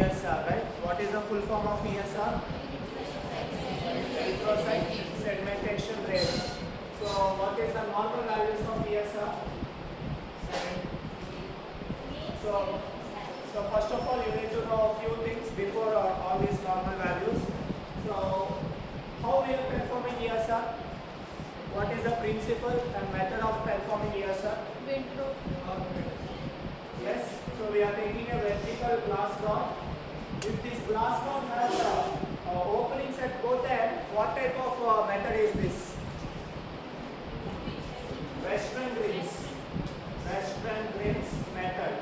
ESR, right? What is the full form of ESR? Erythrocyte sedimentation rate. So what is the normal values of ESR? So first of all, you need to know a few things before all these normal values. So how we are performing ESR? What is the principle and method of performing ESR? Yes. So we are taking a vertical glass rod. If this glass rod has openings at both ends, what type of method is this? Western Green's method.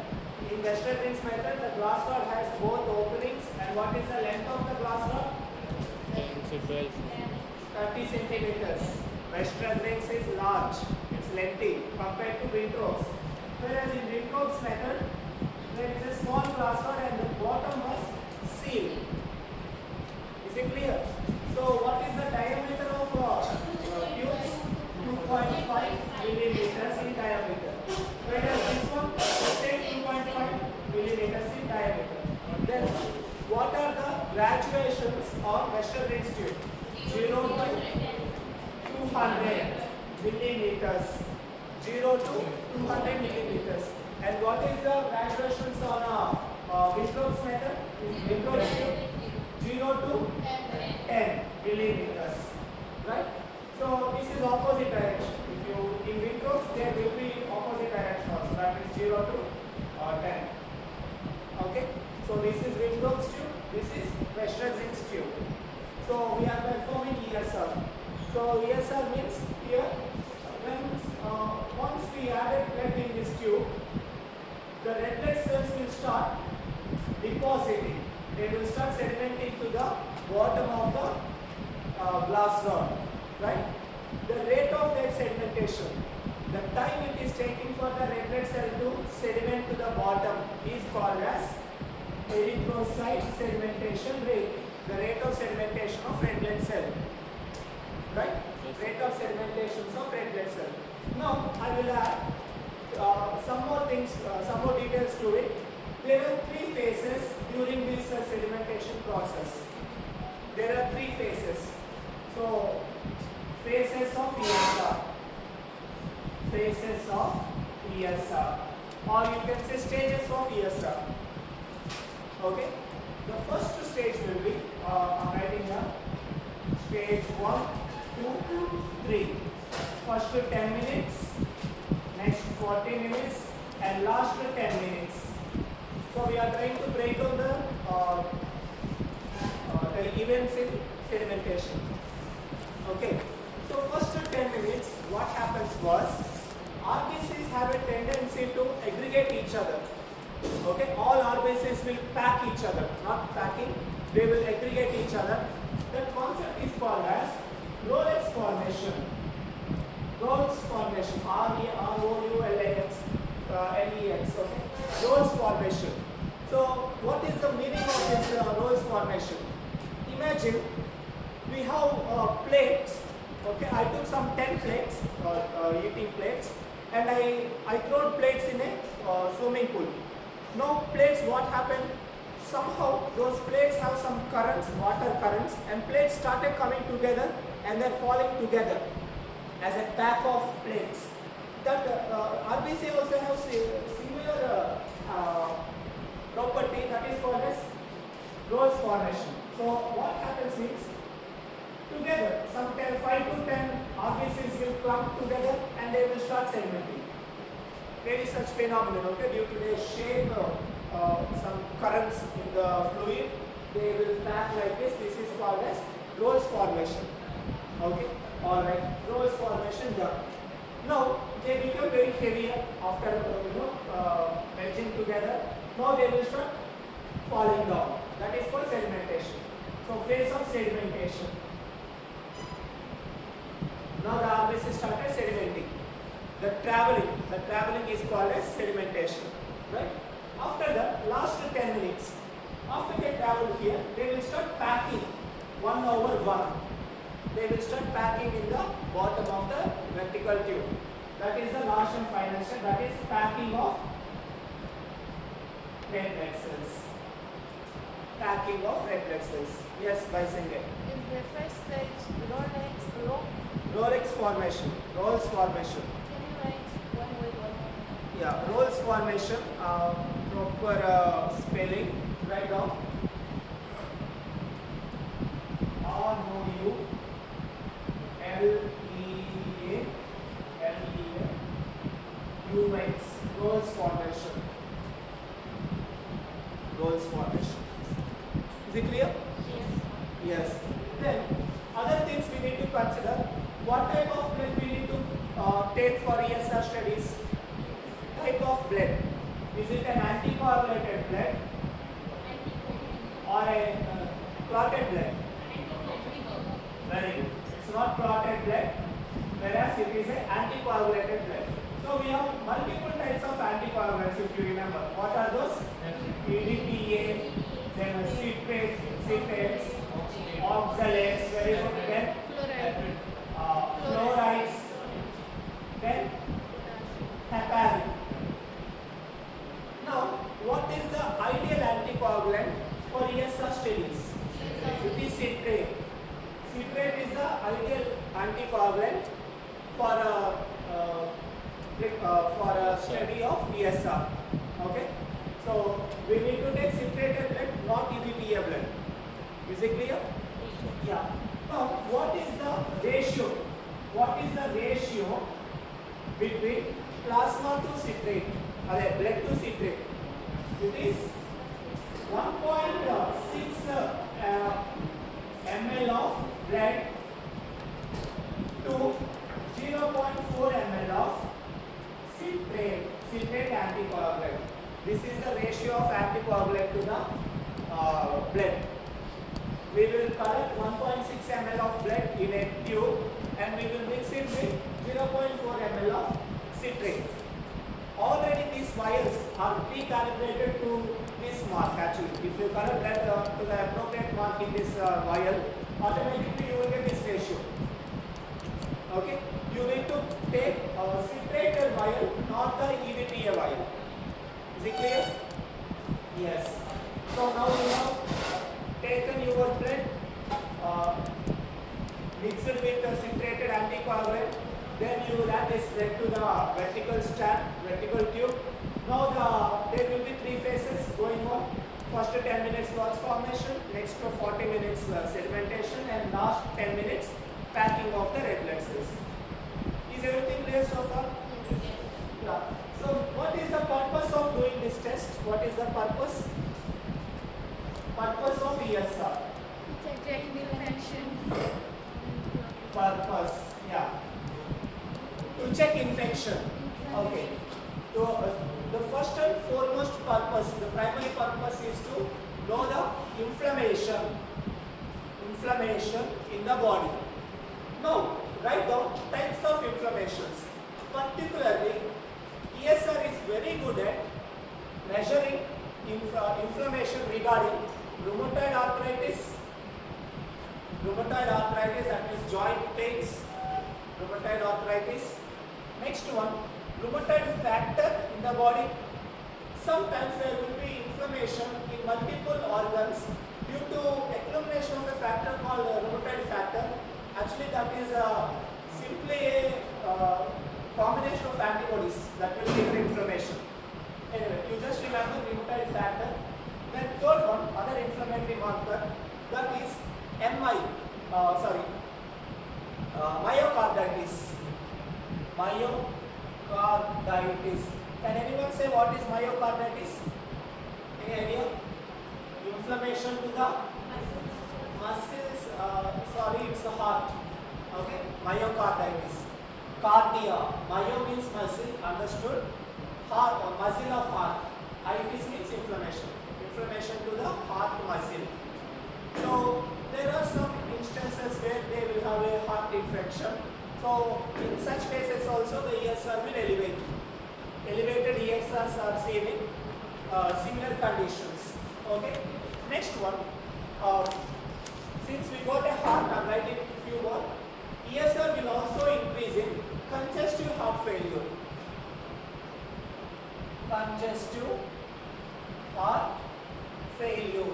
In Western Green's method, the glass rod has both openings, and what is the length of the glass rod? 30 centimeters. Western Green's is large, it's lengthy compared to Winthrop's. Whereas in Winthrop's method, there is a small glass rod and the bottom was sealed. Is it clear? So what is the diameter of tubes? 2.5 millimeters in diameter. Whereas this one, same 2.5 millimeters in diameter. Then what are the graduations of Western Green's tube? 0 to 200 millimeters. 0 to 200 millimeters. And what is the graduations on Winthrop's method? Winthrop's tube, 0 to 10 millimeters. Right? So this is opposite direction. If you in Winthrop's, there will be opposite direction also. That is 0 to 10. Okay? So this is Winthrop's tube. This is Western Green's tube. So we are performing ESR. So ESR means here when once we added blood in this tube, the red blood cells will start depositing. They will start sedimenting to the bottom of the glass rod, right? The rate of that sedimentation, the time it is taking for the red blood cell to sediment to the bottom is called as erythrocyte sedimentation rate. The rate of sedimentation of red blood cell, right? Rate of sedimentation of red blood cell. Now I will add some more things, some more details to it. There are three phases during this sedimentation process. There are three phases. So phases of ESR. Phases of ESR. Or you can say stages of ESR. Okay. The first stage will be, I'm writing here, stage 1, 2, 3. First 10 minutes, next 40 minutes, and last 10 minutes. So we are trying to break down the events in sedimentation. Okay. So first 10 minutes, what happens was, RBCs have a tendency to aggregate each other. Okay, all RBCs will pack each other, not packing, they will aggregate each other. That concept is called as Rolex formation. Rolex formation, R-E-R-O-U-L-A-X, L-E-X, okay. Rolex formation. So what is the meaning of this Rolex formation? Imagine we have plates, okay, I took some 10 plates, eating plates, and I throw plates in a swimming pool. Now plates, what happened? Somehow those plates have some currents, water currents, and plates started coming together and then falling together as a pack of plates. That RBC also has similar property, that is called as Rolex formation. So what happens is, together, some 5 to 10 RBCs will clump together and they will start sedimenting. There is such phenomenon, okay, due to their shape, some currents in the fluid, they will pack like this. This is called as Rolex formation. Okay, alright, Rolex formation done. Now they become very heavier after merging together. Now they will start falling down. That is called sedimentation. So phase of sedimentation. Now the RBC started sedimenting. The traveling is called as sedimentation, right? After the last 10 minutes, after they travel here, they will start packing 1 over 1. They will start packing in the bottom of the vertical tube. That is the last and final step. That is packing of red blood cells. packing of red blood cells. Yes, by Singh. In the first stage, Rolex formation. Rolls formation. Can you write one word, one word? Yeah, rolls formation. Proper spelling. Write down. ROULEALEAUX. Rolls formation. Rolls formation. Is it clear? Yes. Then other things we need to consider. What type of blood we need to take for ESR studies? Type of blood. Is it an anticoagulated blood or a clotted blood? Very good. It's not clotted blood, whereas it is an anticoagulated blood. So we have multiple types of anticoagulants, if you remember. What are those? EDTA, then citrates, oxalates, very good. Then fluorides, then heparin. Now, what is the ideal anticoagulant for ESR studies? It is citrate. Citrate is the ideal anticoagulant for a study of ESR. Okay, so we need to take citrated blood, not EDTA blood. Is it clear? Yeah. Now, what is the ratio? What is the ratio between plasma to citrate, or blood to citrate? It is 1.6 ml of blood to 0.4 ml of citrate anticoagulant. This is the ratio of anticoagulant to the blood. We will collect 1.6 ml of blood in a tube and we will mix it with 0.4 ml of citrate. Already these vials are pre-calibrated to this mark actually. If you collect blood to the appropriate mark in this vial, automatically you will get this ratio. Okay, you need to take a citrated vial, not the EDTA vial. Is it clear? Yes. So now you have taken your blood, mixed with the citrated anticoagulant, then you will add this blood to the vertical stand, vertical tube. Now there will be 3 phases going on. First 10 minutes walls formation, next 40 minutes sedimentation, and last 10 minutes packing of the red blood cells. Is everything clear so far? Yes. Yeah. So what is the purpose of doing this test? What is the purpose? Purpose of ESR? Check infection. Purpose, yeah. To check infection. Okay. So the first and foremost purpose, the primary purpose is to know the inflammation in the body. Now, write down types of inflammations. Particularly, ESR is very good at measuring inflammation regarding rheumatoid arthritis, that means joint pains, rheumatoid arthritis. Next one, rheumatoid factor in the body. Sometimes there will be inflammation in multiple organs due to accumulation of a factor called rheumatoid factor. Actually, that is simply a combination of antibodies that will give inflammation. Anyway, you just remember rheumatoid factor. Then third one, other inflammatory marker, that is myocarditis. Myocarditis. Can anyone say what is myocarditis? Any idea? Inflammation to the muscles. It's the heart. Okay. Myocarditis. Cardia. Myo means muscle. Understood? Heart, muscle of heart. Itis means inflammation. Inflammation to the heart muscle. So there are some instances where they will have a heart infection. So in such cases also the ESR will elevate. Elevated ESRs are seen in similar conditions. Okay. Next one. Since we got a heart, I'm writing a few more. ESR will also increase in congestive heart failure. Congestive heart failure.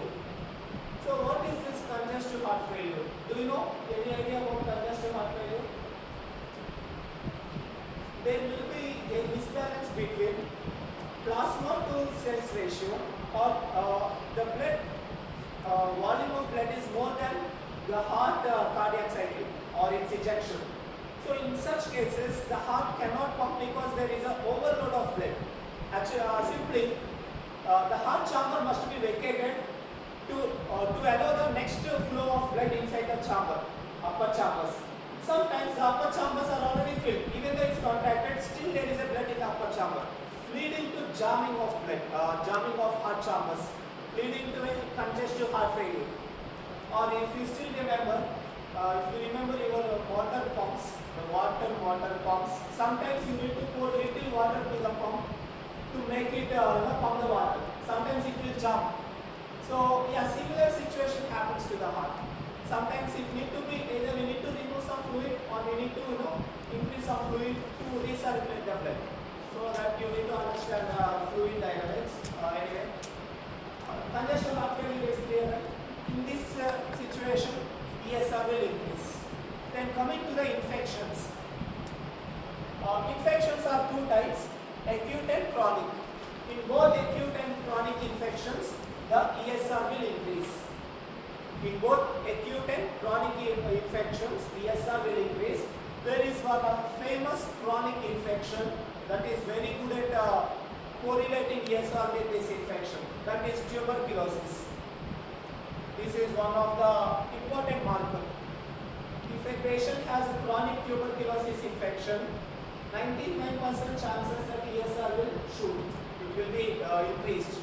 you know any idea about congestive heart failure? There will be a misbalance between plasma to cells ratio, or the blood volume of blood is more than the heart cardiac cycle or its ejection. So in such cases, the heart cannot pump because there is an overload of blood. Actually, simply, the heart chamber must be vacated to allow the next flow of blood inside the chamber, upper chambers. Sometimes the upper chambers are already filled, even though it's contracted, still there is a blood in the upper chamber, leading to jamming of blood, jamming of heart chambers, leading to a congestive heart failure. Or if you still remember, your water pumps, the water pumps, sometimes you need to pour little water to the pump to make it pump the water. Sometimes it will jam. So yeah, similar situation happens to the heart. Sometimes it need to be either we need to remove some fluid or we need to increase some fluid to recirculate the blood. So that you need to understand fluid dynamics. Anyway, congestive heart failure is clear, right? In this situation, ESR will increase. Then coming to the infections. Infections are two types, acute and chronic. In both acute and chronic infections, the ESR will increase. In both acute and chronic infections, ESR will increase. There is one famous chronic infection that is very good at correlating ESR with this infection. That is tuberculosis. This is one of the important markers. If a patient has a chronic tuberculosis infection, 99% chances that ESR will shoot. It will be increased.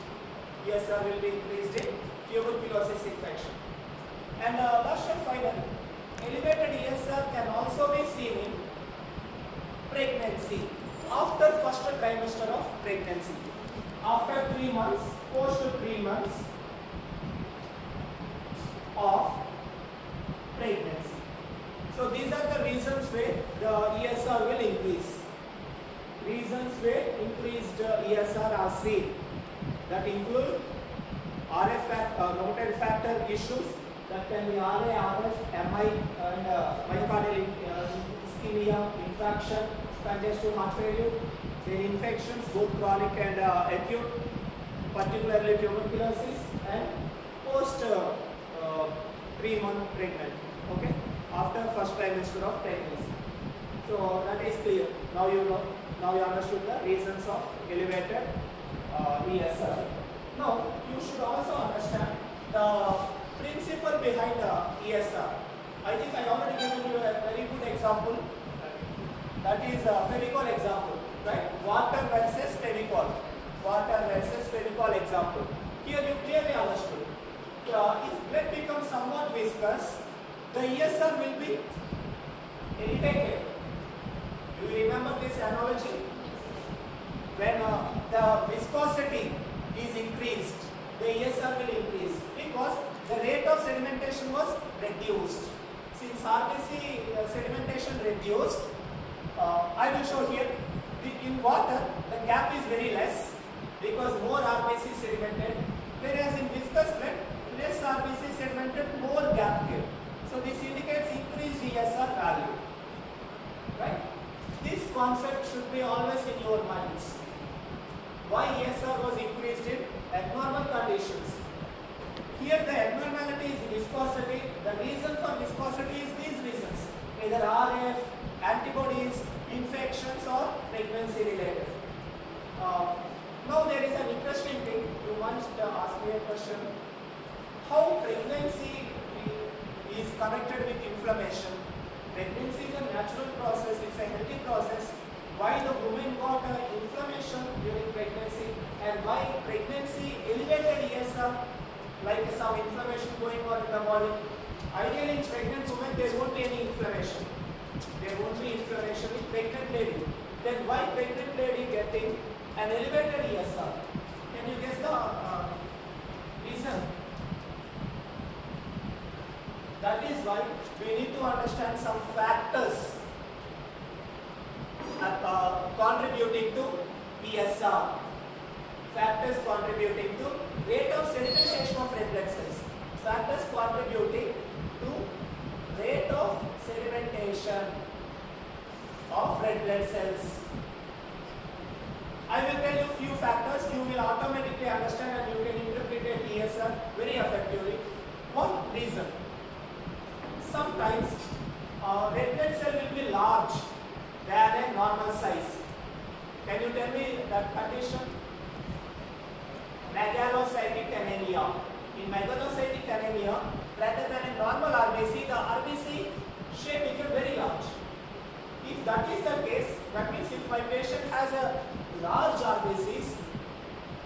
ESR will be increased in tuberculosis infection. And last and finally, elevated ESR can also be seen in pregnancy after first trimester of pregnancy. After 3 months, post 3 months of pregnancy. So these are the reasons where the ESR will increase. Reasons where increased ESR are seen. That include RF noted factor issues. That can be RA, RF, MI, and myocardial ischemia, infarction, congestive heart failure, then infections, both chronic and acute, particularly tuberculosis, and post 3-month pregnant. Okay, after first trimester of pregnancy. So that is clear. Now you know. Now you understood the reasons of elevated ESR. Now you should also understand the principle behind the ESR. I think I already given you a very good example. That is a Fevicol example, right? Water versus Fevicol. Water versus Fevicol example. Here you clearly understood. If blood becomes somewhat viscous, the ESR will be elevated. Do you remember this analogy? When the viscosity is increased, the ESR will increase because the rate of sedimentation was reduced. Since RBC sedimentation reduced, I will show here, in water the gap is very less because more RBC sedimented, whereas in viscous blood, less RBC sedimented, more gap here. So this indicates increased ESR value. Right? This concept should be always in your minds. Why ESR was increased in abnormal conditions? Here the abnormality is viscosity. The reason for viscosity is these reasons. Either RF, antibodies, infections or pregnancy related. Now there is an interesting thing. You once asked me a question. How pregnancy is connected with inflammation? Pregnancy is a natural process, it's a healthy process. Why the woman got inflammation during pregnancy and why pregnancy elevated ESR, like some inflammation going on in the body. Ideally in pregnant women there won't be any inflammation. There won't be inflammation in pregnant lady. Then why pregnant lady getting an elevated ESR? Can you guess the reason? That is why we need to understand some factors contributing to ESR. Factors contributing to rate of sedimentation of red blood cells. Factors contributing to ESR very effectively. One reason, sometimes red blood cell will be large than a normal size. Can you tell me that condition? Megalocytic anemia. In megalocytic anemia, rather than a normal RBC, the RBC shape became very large. If that is the case, that means if my patient has a large RBCs,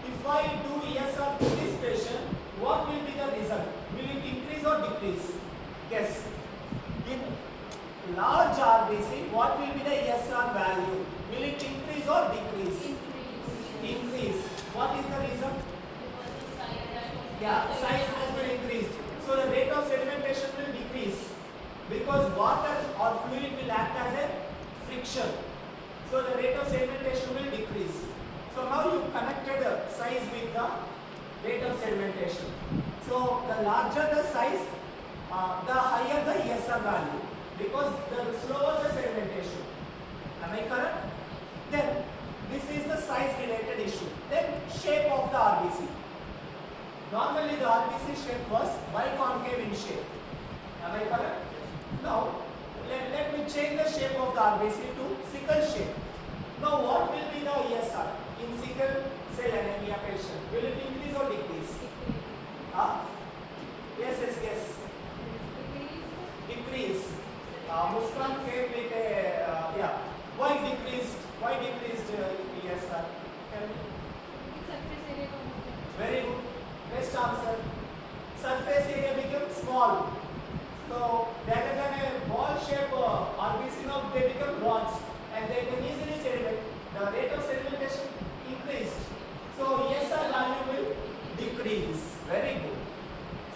if I do ESR to this patient, what will be the result? Will it increase or decrease? Yes. In large RBC, what will be the ESR value? Will it increase or decrease? Increase. What is the reason? Yeah, size has been increased. So the rate of sedimentation will decrease because water or fluid will act as a friction. So the rate of sedimentation will decrease. So now you connected the size with the rate of sedimentation. So the larger the size, the higher the ESR value because the slower the sedimentation. Am I correct? Then this is the size related issue. Then shape of the RBC. Normally the RBC shape was biconcave in shape. Am I correct? Now let me change the shape of the RBC to sickle shape. Now what will be the ESR in sickle cell anemia patient? Will it increase or decrease? Yes. Decrease. Muskan came with a yeah. Why decreased? Why decreased ESR? Very good. Best answer. Surface area became small. So rather than a ball shape RBC, now they become rods and they can easily sediment. The rate of sedimentation increased. So ESR value will decrease. Very good.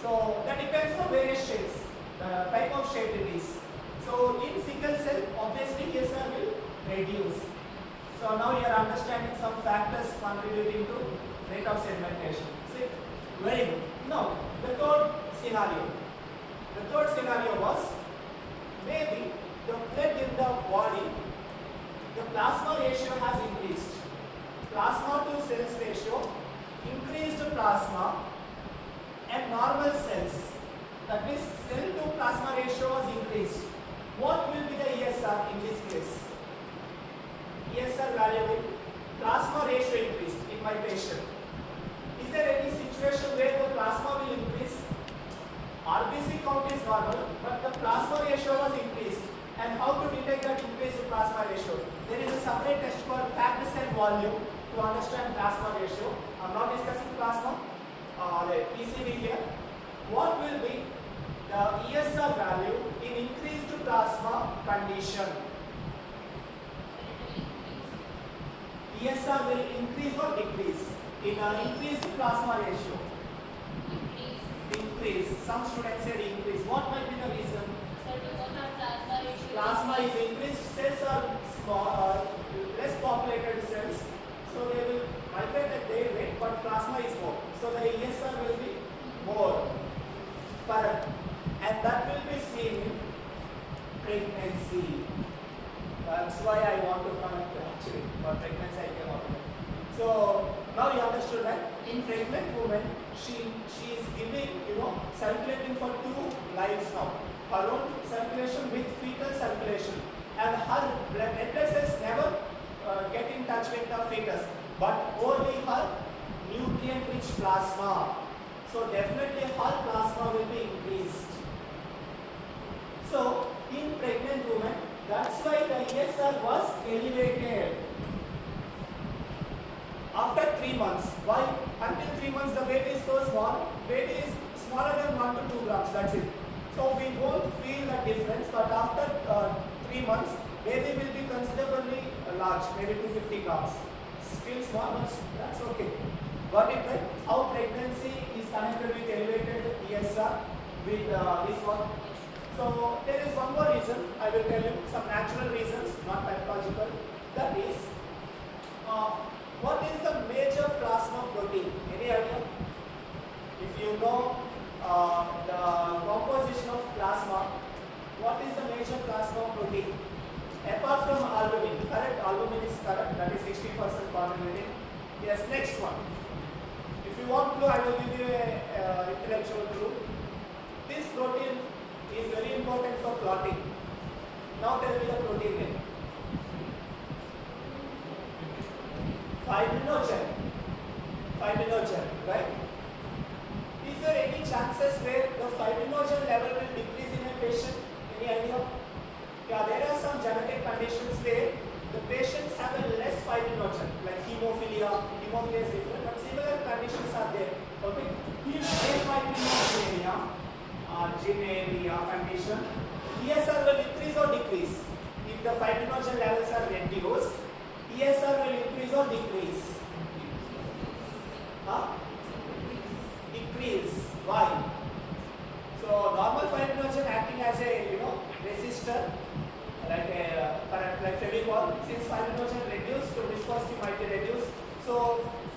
So that depends on various shapes, the type of shape it is. So in sickle cell, obviously ESR will reduce. So now you are understanding some factors contributing to rate of sedimentation. See? Very good. Now the third scenario. The third scenario was maybe the blood in the body, the plasma ratio has increased. Plasma to cells ratio, increased plasma and normal cells. That means cell to plasma ratio was increased. What will be the ESR in this case? ESR value will plasma ratio increased in my patient. Is there any situation where the plasma will increase? RBC count is normal, but the plasma ratio was increased. And how to detect that increased plasma ratio? There is a separate test called packed cell volume to understand plasma ratio. I am not discussing plasma, the PCV here. What will be the ESR value in increased plasma condition? ESR will increase or decrease in increased plasma ratio? Increase. Some students said increase. What might be the reason? Plasma is increased. Cells are small, less populated cells, so they will migrate at their rate, but plasma is more. So the ESR will be more. Correct. And that will be seen in pregnancy. That's why I want to connect actually. For pregnancy I cannot. So now you understood that in pregnant woman, she is giving, circulating for 2 lives now. Her own circulation with fetal circulation, and her red blood cells never get in touch with the fetus, but only her nutrient-rich plasma. So definitely her plasma will be increased. So in pregnant women, that's why the ESR was elevated. After 3 months, why? Until 3 months the weight is so small, weight is smaller than 1 to 2 grams, that's it. So we won't feel the difference, but after 3 months, baby will be considerably large, maybe 250 grams. Still small, but that's okay. Got it right? How pregnancy is connected with elevated ESR with this one. So there is one more reason, I will tell you, some natural reasons, not pathological. That is, what is the major plasma protein? Any idea? If you know the composition of plasma, what is the major plasma protein? Apart from albumin, correct? Albumin is correct, that is 60% contributing. Yes, next one. If you want to, I will give you a intellectual truth. This protein is very important for clotting. Now tell me the protein name. Fibrinogen. Fibrinogen, right? Is there any chances where the fibrinogen level will decrease in a patient? Any idea? Yeah, there are some genetic conditions where the patients have a less fibrinogen, like hemophilia. Hemophilia is different, but similar conditions are there. Okay, in afibrinogenemia genemia condition, ESR will increase or decrease. If the fibrinogen levels are reduced, ESR will increase or decrease. Decrease. Why? So normal fibrinogen acting as a resistor, like a current, like Fevicol. Since fibrinogen reduced, so viscosity might be reduced. So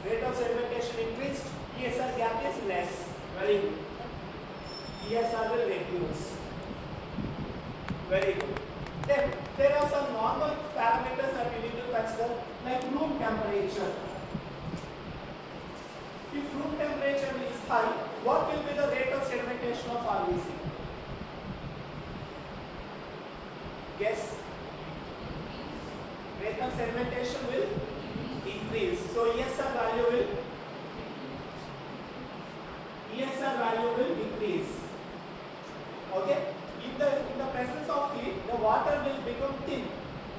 rate of sedimentation increased. ESR gap is less. Very good. ESR will reduce. Very good. Then there are some normal parameters that we need to consider, like room temperature. If room temperature is high, what will be the rate of sedimentation of RBC? Guess. Rate of sedimentation will increase. So ESR value will decrease. Okay. In the presence of heat, the water will become thin.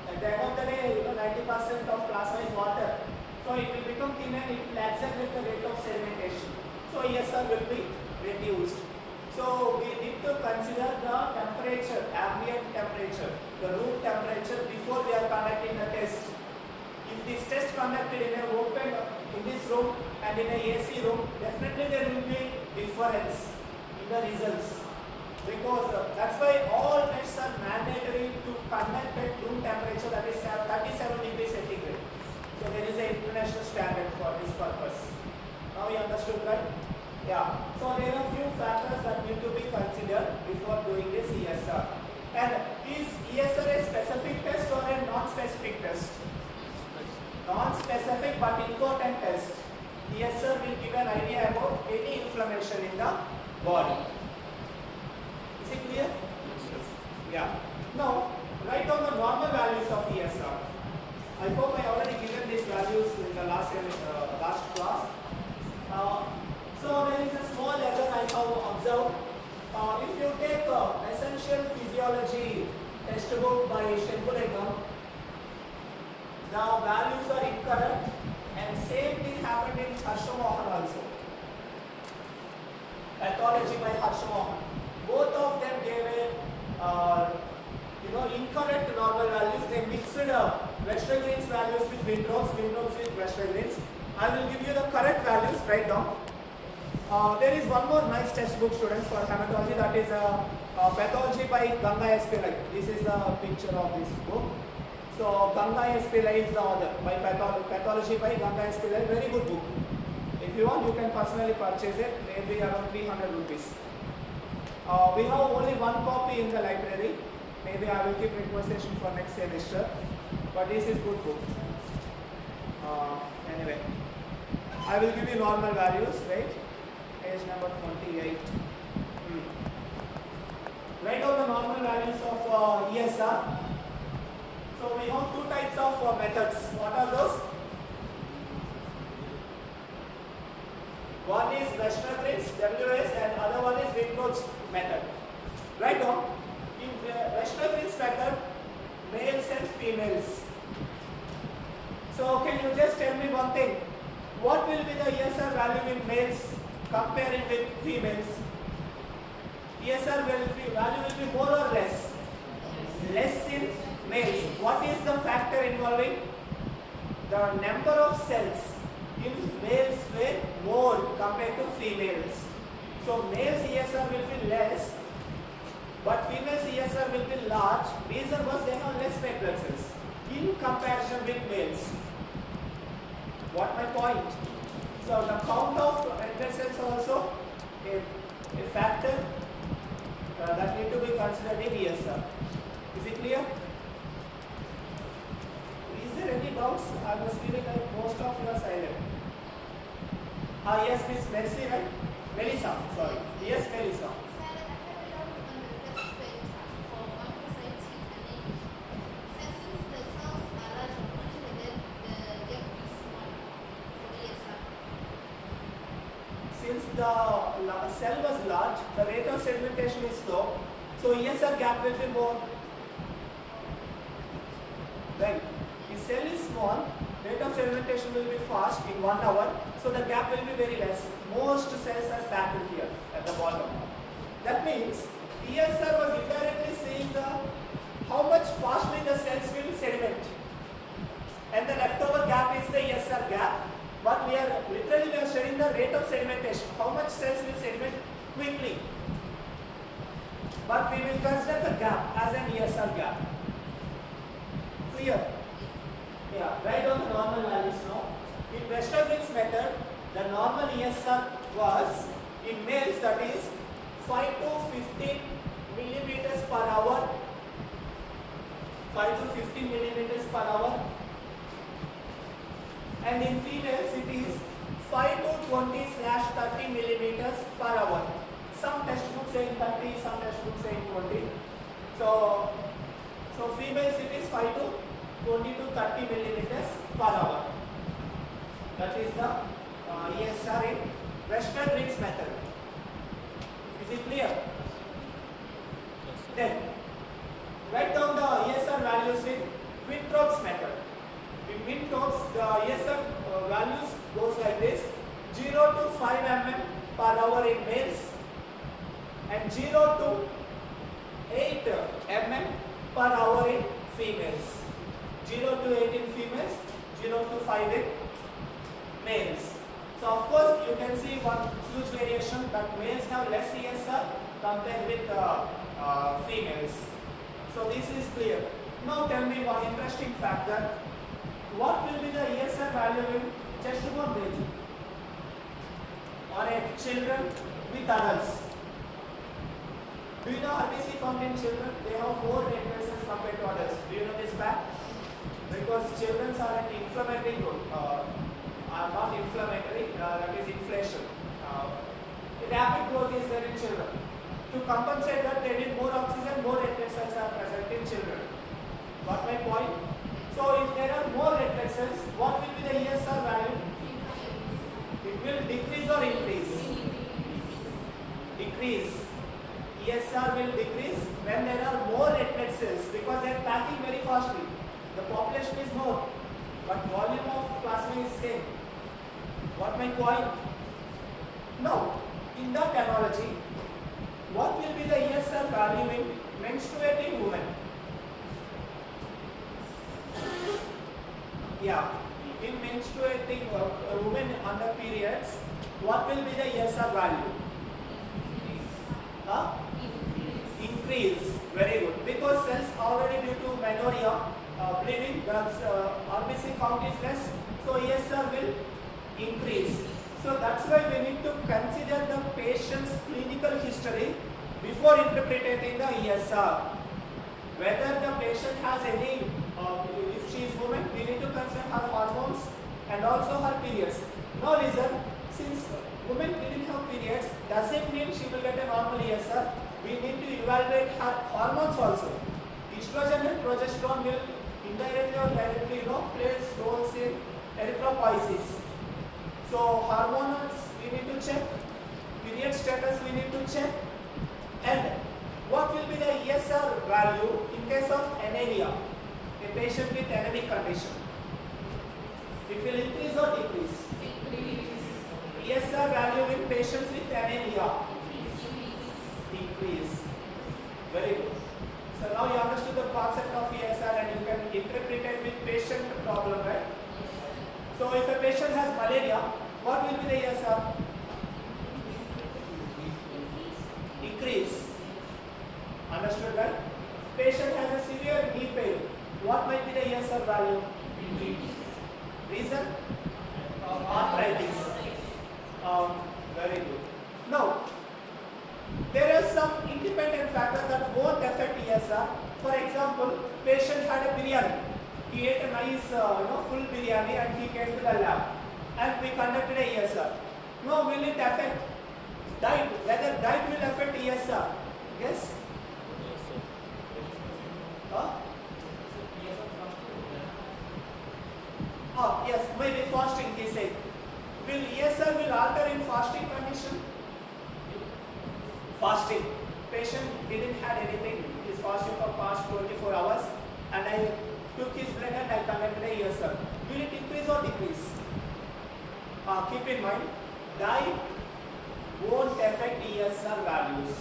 At the end of the day, 90% of plasma is water. So it will become thin and it will accelerate the rate of sedimentation. So ESR will be reduced. So we need to consider the temperature, ambient temperature, the room temperature before we are conducting the test. If this test conducted in this room and in a AC room, definitely there will be difference in the results. Because that's why all tests are mandatory to conduct at room temperature, that is 37 degrees centigrade. So there is an international standard for this purpose. Now you understood, right? Yeah. So there are few factors that need to be considered before doing this ESR. And is ESR a specific test or a non-specific test? Non-specific but important test. ESR will give an idea about any inflammation in the body. Is it clear? Yeah. Now, write down the normal values of ESR. I hope I already given these values in the last class. So there is a small error I have observed. If you take Essential Physiology textbook by Shengulekam, the values are incorrect, and same thing happened in Harshamohan also. Pathology by Harshamohan. Both of them gave incorrect normal values. They mixed Westergreen's values with Windrows with Westergreen's. I will give you the correct values. Write down. There is one more nice textbook, students, for hematology, that is Pathology by Ganga S. Pillai. This is the picture of this book. So Ganga S. Pillai is the author. By Pathology by Ganga S. Pillai. Very good book. If you want, you can personally purchase it. Maybe around 300 rupees. We have only one copy in the library. Maybe I will keep requisition for next semester. But this is good book. Anyway, I will give you normal values, right? Page number 28. Write down the normal values of ESR. So we have two types of methods. What are those? One is Westergreen's WS and other one is Windrows method. Write down. In Westergreen's method, males and females. So can you just tell me one thing? What will be the ESR value in males comparing with females? ESR value will be more or less? Less in males. What is the factor involving? The number of cells in males were more compared to females. So males ESR will be less, but females ESR will be large. Reason was they have less red blood cells in comparison with males. What my point? So the count of red blood cells also a factor that need to be considered in ESR. Is it clear? Is there any doubts? I was feeling like most of you are silent. Yes, Miss Mercy, right? Melissa, sorry. cell was large, the rate of sedimentation is slow, so ESR gap will be more. Right? If cell is small, rate of sedimentation will be fast in 1 hour, so the gap will be very less. Most cells are packed here at the bottom. That means ESR was indirectly saying how much fastly the cells will sediment, and the leftover gap is the ESR gap. But we are studying the rate of sedimentation, how much cells will sediment quickly. But we will consider the gap as an ESR gap. Clear? Yeah, write down the normal values now. In Westergren's method, the normal ESR was in males, that is 5 to 15 millimeters per hour. 5 to 15 millimeters per hour. And in females it is 5 to 20/30 millimeters per hour. Some textbooks say 30, some textbooks say 20. So females it is 5 to 20 to 30 millimeters per hour. That is the ESR in Westergren's method. Is it clear? Then write down the ESR values in Winthrop's method. In Winthrop's, the ESR values goes like this: 0 to 5 mm per hour in males, and 0 to 8 mm per hour in females. 0 to 8 in females, 0 to 5 in males. So of course you can see one huge variation, that males have less ESR compared with females. So this is clear. Now tell me one interesting factor. What will be the ESR value in chest bone region or in children with adults? Do you know RBC count in children? They have more red cells compared to adults. Do you know this fact? Because children are an inflammatory group, are not inflammatory, that is inflation. Rapid growth is there in children. To compensate that, they need more oxygen, more red cells are present in children. Got my point? So if there are more red blood cells, what will be the ESR value? It will decrease or increase? Decrease. ESR will decrease when there are more red blood cells, because they are packing very fastly. The population is more, but volume of plasma is same. What my point? Now, in that analogy, what will be the ESR value in menstruating women? Yeah, in menstruating women under periods, what will be the ESR value? Increase. Very good. Because cells already due to menorrhea, bleeding, RBC count is less, so ESR will increase. So that's why we need to consider the patient's clinical history before interpreting the ESR. Whether the patient has any, if she is woman, we need to consider her hormones and also her periods. Now listen, since women didn't have periods, doesn't mean she will get a normal ESR. We need to evaluate her hormones also. Estrogen and progesterone will indirectly or directly play roles in erythropoiesis. So hormones we need to check, period status we need to check, and what will be the ESR value in case of anemia, a patient with anemic condition? It will increase or decrease? ESR value in patients with anemia? Increase. Very good. So now you understood the concept of ESR and you can interpret it with patient problem, right? So if a patient has malaria, what will be the ESR? Increase. Understood, right? Patient has a severe knee pain. What might be the ESR value? Reason? Arthritis. Very good. Now, there are some independent factors that won't affect ESR. For example, patient had a biryani. He ate a nice, full biryani and he came to the lab. And we conducted a ESR. Now, will it affect diet? Whether diet will affect ESR? Yes? Yes, maybe fasting, he said. Will ESR will alter in fasting condition? fasting. Patient didn't had anything, is fasting for past 24 hours, and I took his blood and I conducted a ESR. Will it increase or decrease? Keep in mind, diet won't affect ESR values.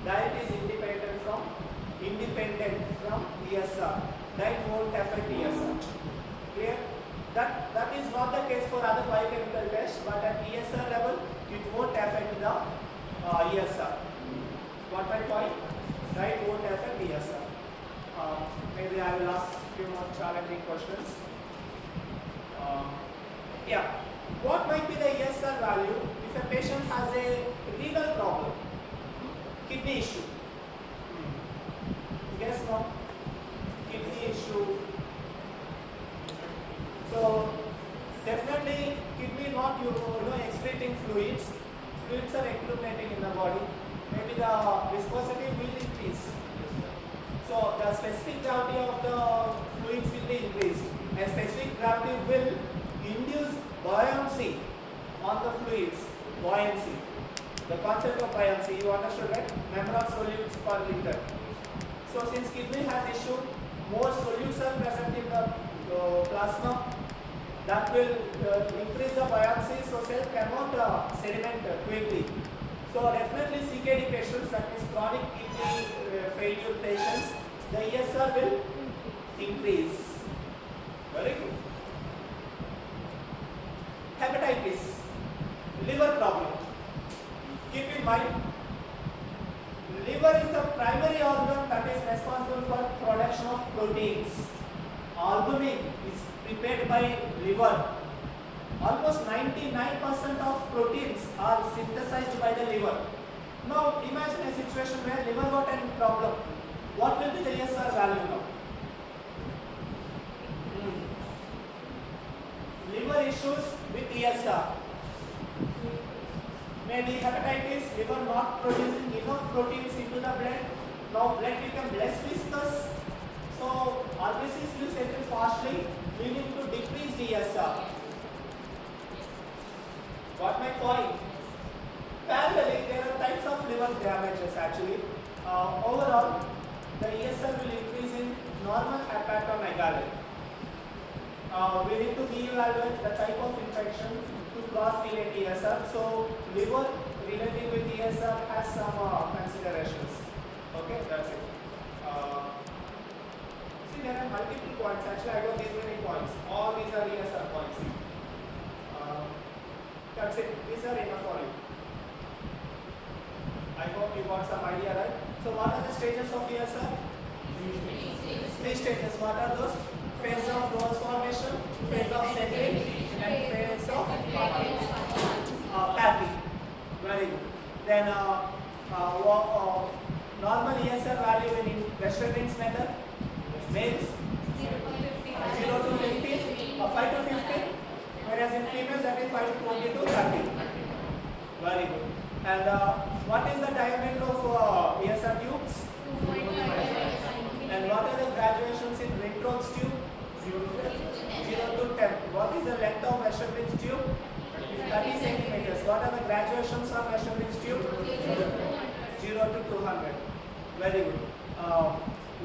Diet is independent from ESR. Diet won't affect ESR. Clear? That is not the case for other biochemical tests, but at ESR level, it won't affect the ESR. What my point? Diet won't affect ESR. Maybe I will ask few more challenging questions. Yeah. What might be the ESR value if a patient has a renal problem? Kidney issue. Guess no? Kidney issue. So definitely kidney not excreting fluids. Fluids are accumulating in the body. Maybe the viscosity will increase. So the specific gravity of the fluids will be increased. And specific gravity will induce buoyancy on the fluids. Buoyancy. The concept of buoyancy, you understood, right? Number of solutes per liter. So since kidney has issue, more solutes are present in the plasma. That will increase the buoyancy, so cell cannot sediment quickly. So definitely CKD patients, that means chronic kidney failure patients, the ESR will increase. Very good. Hepatitis, liver problem. Keep in mind, liver is the primary organ that is responsible for production of proteins. Albumin is prepared by liver. Almost 99% of proteins are synthesized by the liver. Now imagine a situation where liver got a problem. What will be the ESR value now? Liver issues with ESR. Maybe hepatitis, liver not producing enough proteins into the blood. Now blood become less viscous. So RBCs will settle fastly, leading to decreased ESR. Got my point? Parallelly, there are types of liver damages actually. Overall, the ESR will increase in normal hepatomegaly. We need to evaluate the type of infection to cross-relate ESR. So, liver relating with ESR has some considerations. Okay, that's it. See, there are multiple points. Actually, I got these many points. All these are ESR points. That's it. These are enough for you. I hope you got some idea, right? So, what are the stages of ESR? Three stages. What are those? Phase of rose formation, phase of settling, and phase of packing. Very good. Then normal ESR value in Western Rings method, males 0 to 15, 5 to 15, whereas in females that is 5 to 20 to 30. Very good. And what is the diameter of ESR tubes? And what are the graduations in Ringrose tube? 0 to 10. What is the length of Westervin's tube? 30 centimeters. What are the graduations of Westervin's tube? 0 to 200. Very good.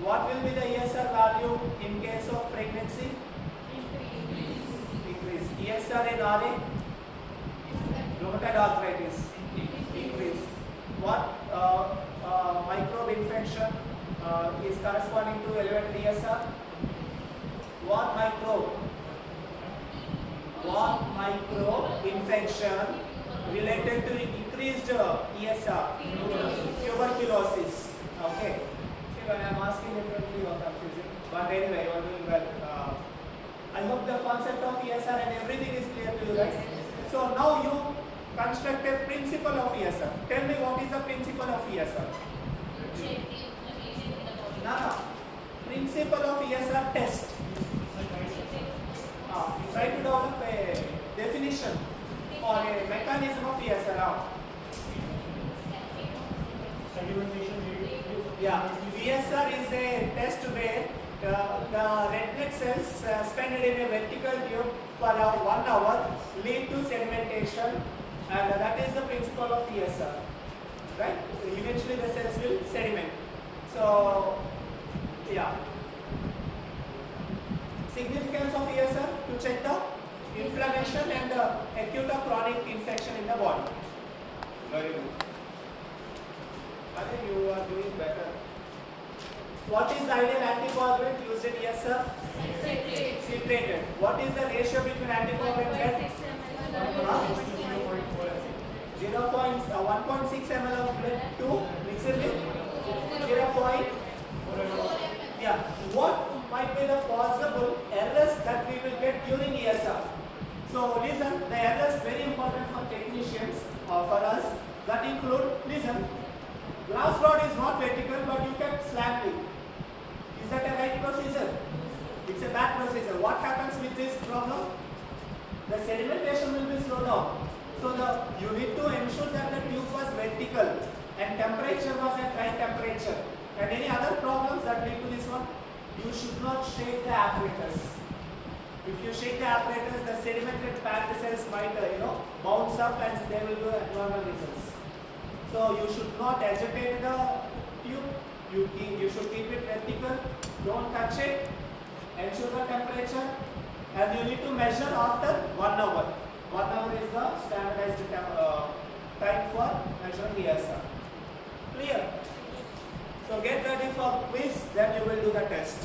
What will be the ESR value in case of pregnancy? Increase. ESR in RA? Rheumatoid arthritis? Increase. What microbe infection is corresponding to elevated ESR? What microbe infection related to increased ESR? Tuberculosis. Okay. See, when I am asking differently, you are confusing. But anyway, you are doing well. I hope the concept of ESR and everything is clear to you, right? So now you construct a principle of ESR. Tell me what is the principle of ESR? No. Principle of ESR test. Try to develop a definition or a mechanism of ESR. Yeah, ESR is a test where the red blood cells suspended in a vertical tube for 1 hour lead to sedimentation, and that is the principle of ESR. right? Eventually the cells will sediment. So, yeah. Significance of ESR to check the inflammation and the acute or chronic infection in the body. Very good. I think you are doing better. What is the ideal anticoagulant used in ESR? Citrated. What is the ratio between anticoagulant and 1.6 ml of blood to mix it with 0. Yeah. What might be the possible errors that we will get during ESR? So listen, the errors very important for technicians or for us that include, listen, glass rod is not vertical but you can slant it. Is that a right procedure? It's a bad procedure. What happens with this problem? The sedimentation will be slowed down. So you need to ensure that the tube was vertical and temperature was at right temperature. And any other problems that lead to this one? You should not shake the apparatus. If you shake the apparatus, the sedimented fat cells might bounce up and they will do abnormal results. So you should not agitate the tube. You should keep it vertical. Don't touch it. Ensure the temperature. And you need to measure after 1 hour. 1 hour is the standardized time for measuring ESR. Clear? So get ready for quiz, then you will do the test.